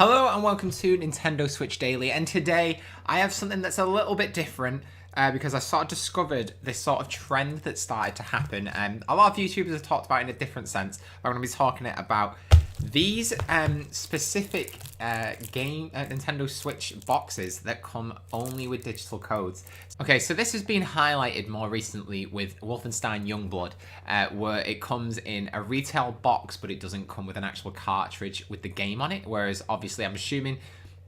Hello and welcome to Nintendo Switch Daily, and today I have something that's a little bit different because I sort of discovered this sort of trend that started to happen, and a lot of YouTubers have talked about it in a different sense. I'm going to be talking about these specific Nintendo Switch boxes that come only with digital codes. Okay, so this has been highlighted more recently with Wolfenstein Youngblood, where it comes in a retail box, but it doesn't come with an actual cartridge with the game on it, whereas obviously I'm assuming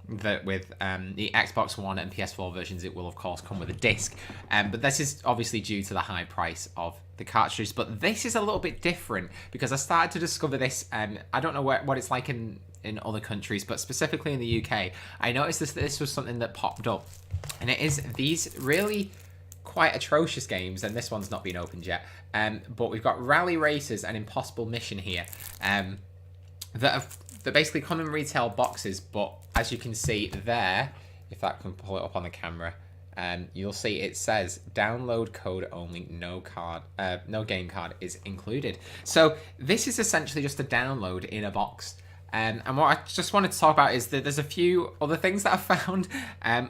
that with the Xbox One and PS4 versions, it will of course come with a disc. But this is obviously due to the high price of the cartridges. But this is a little bit different because I started to discover this. I don't know what it's like in other countries, but specifically in the UK, I noticed this was something that popped up, and it is these really quite atrocious games, and this one's not been opened yet. But we've got Rally Racers and Impossible Mission here. That basically come in retail boxes, but as you can see there, if that can pull it up on the camera, you'll see it says download code only, no game card is included. So this is essentially just a download in a box. And what I just wanted to talk about is that there's a few other things that I found,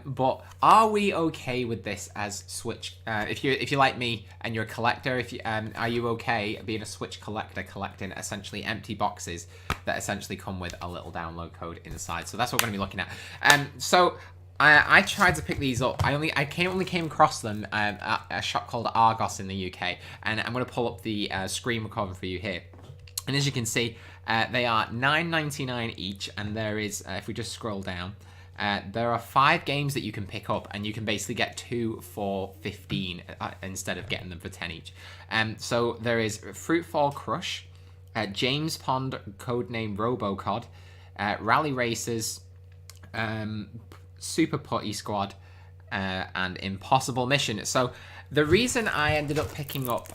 but are we okay with this as Switch? If you like me and you're a collector, are you okay being a Switch collector, collecting essentially empty boxes that essentially come with a little download code inside? So that's what we're going to be looking at. So I tried to pick these up. I only came across them at a shop called Argos in the UK, and I'm going to pull up the screen recording for you here. And as you can see, they are $9.99 each, and there is, if we just scroll down, there are 5 games that you can pick up, and you can basically get 2 for $15 instead of getting them for 10 each. So there is Fruitfall Crush, James Pond codename Robocod, Rally Racers, Super Putty Squad, and Impossible Mission. So the reason I ended up picking up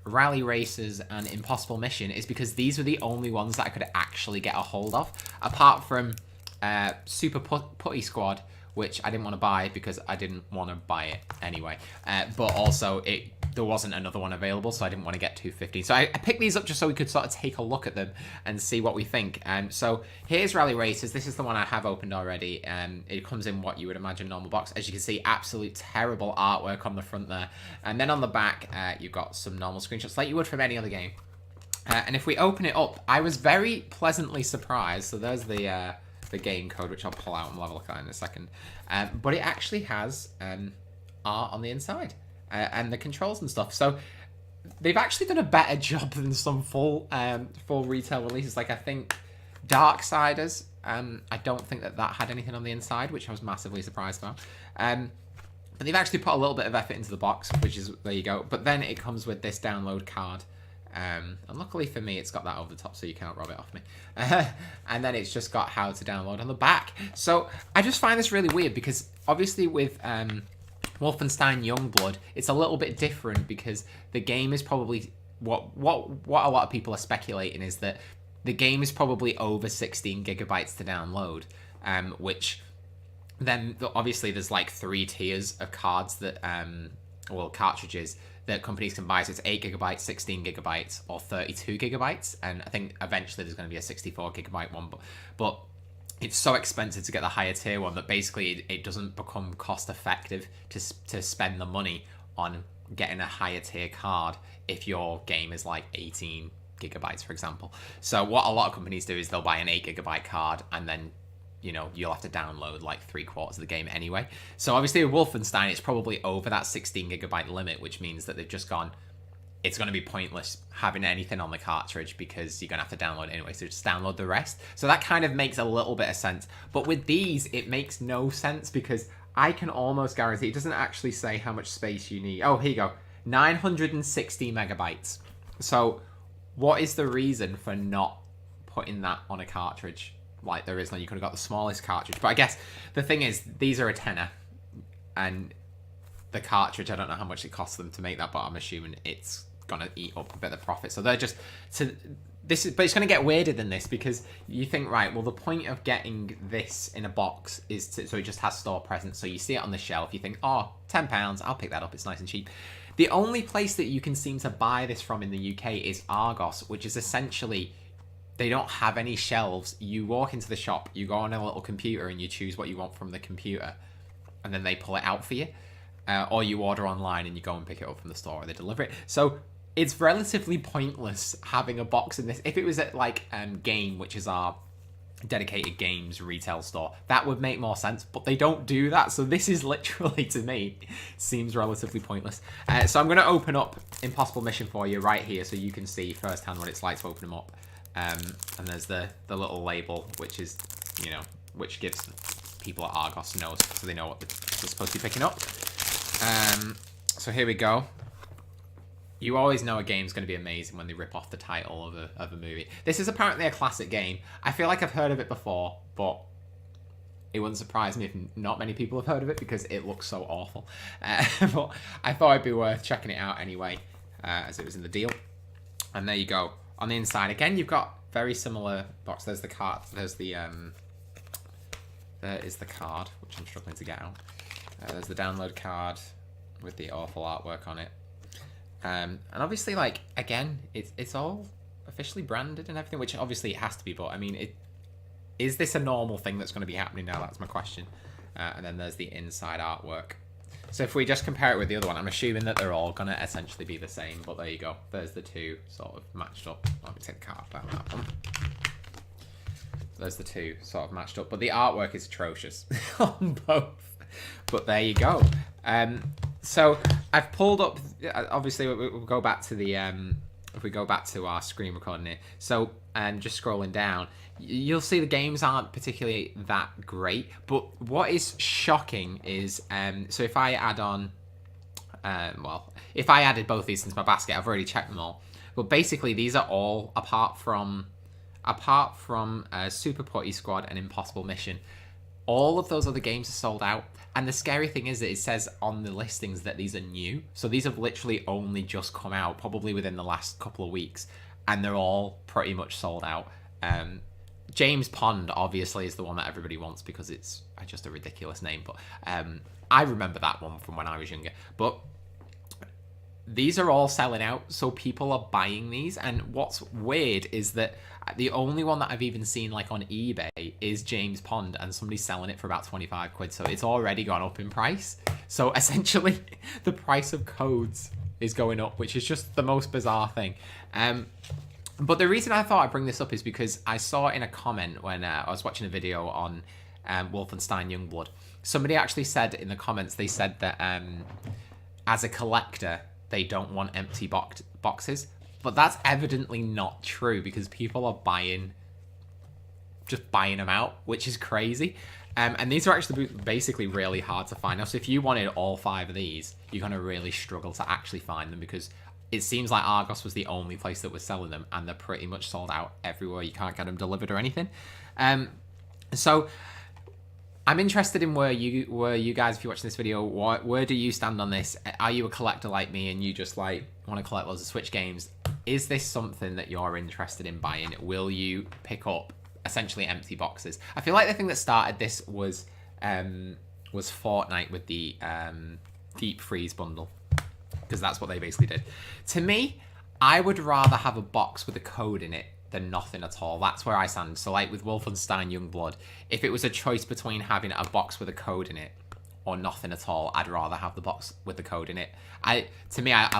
Rally Racers and Impossible Mission is because these were the only ones that I could actually get a hold of, apart from Super Putty Squad, which I didn't want to buy because I didn't want to buy it anyway. But also, there wasn't another one available, so I didn't want to get $2.50. So I picked these up just so we could sort of take a look at them and see what we think. So here's Rally Racers. This is the one I have opened already. It comes in what you would imagine normal box. As you can see, absolute terrible artwork on the front there. And then on the back, you've got some normal screenshots like you would from any other game. And if we open it up, I was very pleasantly surprised. So there's the game code, which I'll pull out and we'll have a look at in a second. But it actually has art on the inside. And the controls and stuff. So they've actually done a better job than some full retail releases. Like I think Darksiders, I don't think that had anything on the inside, which I was massively surprised about. But they've actually put a little bit of effort into the box, which is, there you go. But then it comes with this download card. And luckily for me, it's got that over the top, so you can't rob it off me. And then it's just got how to download on the back. So I just find this really weird because obviously with Wolfenstein Youngblood, it's a little bit different because the game is probably what a lot of people are speculating is that the game is probably over 16 gigabytes to download, which then obviously there's like 3 tiers of cards that cartridges that companies can buy. So it's 8 gigabytes, 16 gigabytes, or 32 gigabytes, and I think eventually there's going to be a 64 gigabyte one, but it's so expensive to get the higher tier one that basically it doesn't become cost effective to spend the money on getting a higher tier card if your game is like 18 gigabytes, for example. So what a lot of companies do is they'll buy an 8 gigabyte card and then you'll have to download like 3/4 of the game anyway. So obviously with Wolfenstein, it's probably over that 16 gigabyte limit, which means that they've just gone, it's going to be pointless having anything on the cartridge because you're going to have to download it anyway, so just download the rest. So that kind of makes a little bit of sense. But with these, it makes no sense because I can almost guarantee, it doesn't actually say how much space you need. Oh, here you go, 960 megabytes. So what is the reason for not putting that on a cartridge like there is? Now you could have got the smallest cartridge. But I guess the thing is, these are a tenner, and the cartridge, I don't know how much it costs them to make that, but I'm assuming it's gonna eat up a bit of the profit. So they're just but it's gonna get weirder than this because you think, right, well, the point of getting this in a box is so it just has store presence. So you see it on the shelf, you think, oh, £10, I'll pick that up, it's nice and cheap. The only place that you can seem to buy this from in the UK is Argos, which is essentially they don't have any shelves. You walk into the shop, you go on a little computer, and you choose what you want from the computer, and then they pull it out for you. Or you order online and you go and pick it up from the store, or they deliver it. So it's relatively pointless having a box in this. If it was at like Game, which is our dedicated games retail store, that would make more sense, but they don't do that. So this is literally, to me, seems relatively pointless. So I'm going to open up Impossible Mission for you right here so you can see firsthand what it's like to open them up. And there's the little label, which is, you know, which gives people at Argos knows, so they know what they're supposed to be picking up. So here we go. You always know a game's going to be amazing when they rip off the title of a movie. This is apparently a classic game. I feel like I've heard of it before, but it wouldn't surprise me if not many people have heard of it because it looks so awful. But I thought it'd be worth checking it out anyway, as it was in the deal. And there you go. On the inside, again, you've got very similar box. There's the card. There's the there is the card, which I'm struggling to get out. There's the download card with the awful artwork on it. And obviously, like, again, it's all officially branded and everything, which obviously it has to be, but I mean, is this a normal thing that's going to be happening now? That's my question. And then there's the inside artwork. So if we just compare it with the other one, I'm assuming that they're all going to essentially be the same, but there you go. There's the two sort of matched up. Let me take the card out of that one. There's the two sort of matched up, but the artwork is atrocious on both. But there you go. So I've pulled up. Obviously, we'll go back to the. If we go back to our screen recording it, so just scrolling down, you'll see the games aren't particularly that great. But what is shocking is, so if I add on, well, if I added both these into my basket, I've already checked them all. But basically, these are all apart from Super Putty Squad and Impossible Mission. All of those other games are sold out. And the scary thing is that it says on the listings that these are new. So these have literally only just come out, probably within the last couple of weeks. And they're all pretty much sold out. James Pond, obviously, is the one that everybody wants because it's just a ridiculous name. But I remember that one from when I was younger. But these are all selling out, so people are buying these. And what's weird is that the only one that I've even seen like on eBay is James Pond, and somebody's selling it for about 25 quid. So it's already gone up in price. So essentially, the price of codes is going up, which is just the most bizarre thing. But the reason I thought I'd bring this up is because I saw in a comment when I was watching a video on Wolfenstein Youngblood. Somebody actually said in the comments, they said that as a collector, they don't want empty boxes. But that's evidently not true because people are just buying them out, which is crazy. And these are actually basically really hard to find. Now, so if you wanted all 5 of these, you're going to really struggle to actually find them because it seems like Argos was the only place that was selling them, and they're pretty much sold out everywhere. You can't get them delivered or anything. So I'm interested in where you guys, if you're watching this video, where do you stand on this? Are you a collector like me and you just like want to collect loads of Switch games? Is this something that you're interested in buying? Will you pick up essentially empty boxes? I feel like the thing that started this was Fortnite with the Deep Freeze bundle, because that's what they basically did. To me, I would rather have a box with a code in it than nothing at all. That's where I stand. So like with Wolfenstein Youngblood, if it was a choice between having a box with a code in it or nothing at all, I'd rather have the box with the code in it. I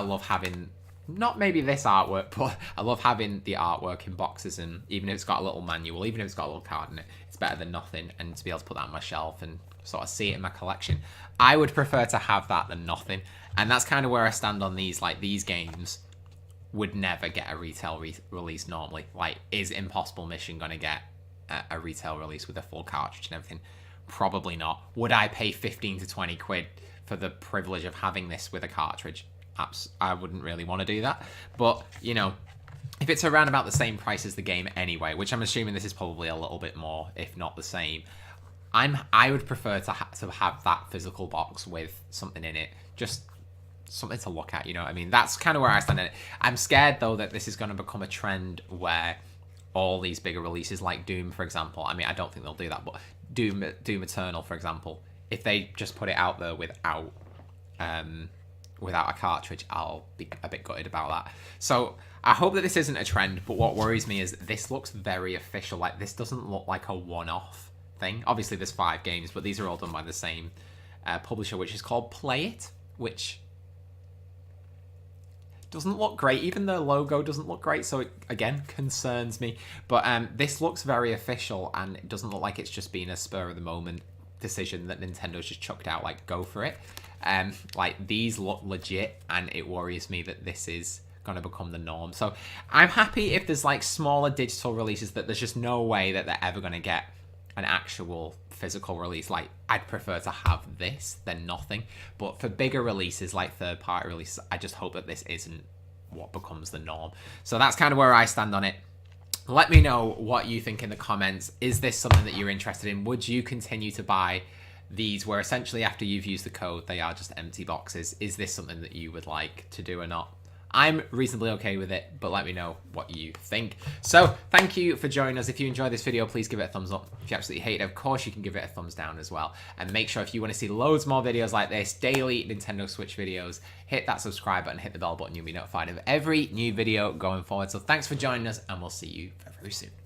love having, not maybe this artwork, but I love having the artwork in boxes, and even if it's got a little manual, even if it's got a little card in it, it's better than nothing, and to be able to put that on my shelf and sort of see it in my collection. I would prefer to have that than nothing, and that's kind of where I stand on these. Like, these games would never get a retail release normally. Like, is Impossible Mission going to get a retail release with a full cartridge and everything? Probably not. Would I pay 15 to 20 quid for the privilege of having this with a cartridge? I wouldn't really want to do that. But, you know, if it's around about the same price as the game anyway, which I'm assuming this is probably a little bit more, if not the same, I would prefer to have that physical box with something in it. Just something to look at, you know what I mean? That's kind of where I stand in it. I'm scared, though, that this is going to become a trend where all these bigger releases, like Doom, for example, I mean, I don't think they'll do that, but Doom Eternal, for example, if they just put it out there without without a cartridge, I'll be a bit gutted about that. So I hope that this isn't a trend, but what worries me is this looks very official. Like, this doesn't look like a one-off thing. Obviously, there's 5 games, but these are all done by the same publisher, which is called Play-It, which doesn't look great. Even the logo doesn't look great, so it, again, concerns me. But this looks very official, and it doesn't look like it's just been a spur-of-the-moment decision that Nintendo's just chucked out, like, go for it. Like, these look legit, and it worries me that this is going to become the norm. So I'm happy if there's, like, smaller digital releases that there's just no way that they're ever going to get an actual physical release. Like, I'd prefer to have this than nothing. But for bigger releases, like third-party releases, I just hope that this isn't what becomes the norm. So that's kind of where I stand on it. Let me know what you think in the comments. Is this something that you're interested in? Would you continue to buy these, where essentially after you've used the code, they are just empty boxes? Is this something that you would like to do or not? I'm reasonably okay with it, but let me know what you think. So, thank you for joining us. If you enjoyed this video, please give it a thumbs up. If you absolutely hate it, of course, you can give it a thumbs down as well. And make sure, if you want to see loads more videos like this, daily Nintendo Switch videos, hit that subscribe button, hit the bell button, you'll be notified of every new video going forward. So, thanks for joining us, and we'll see you very, very soon.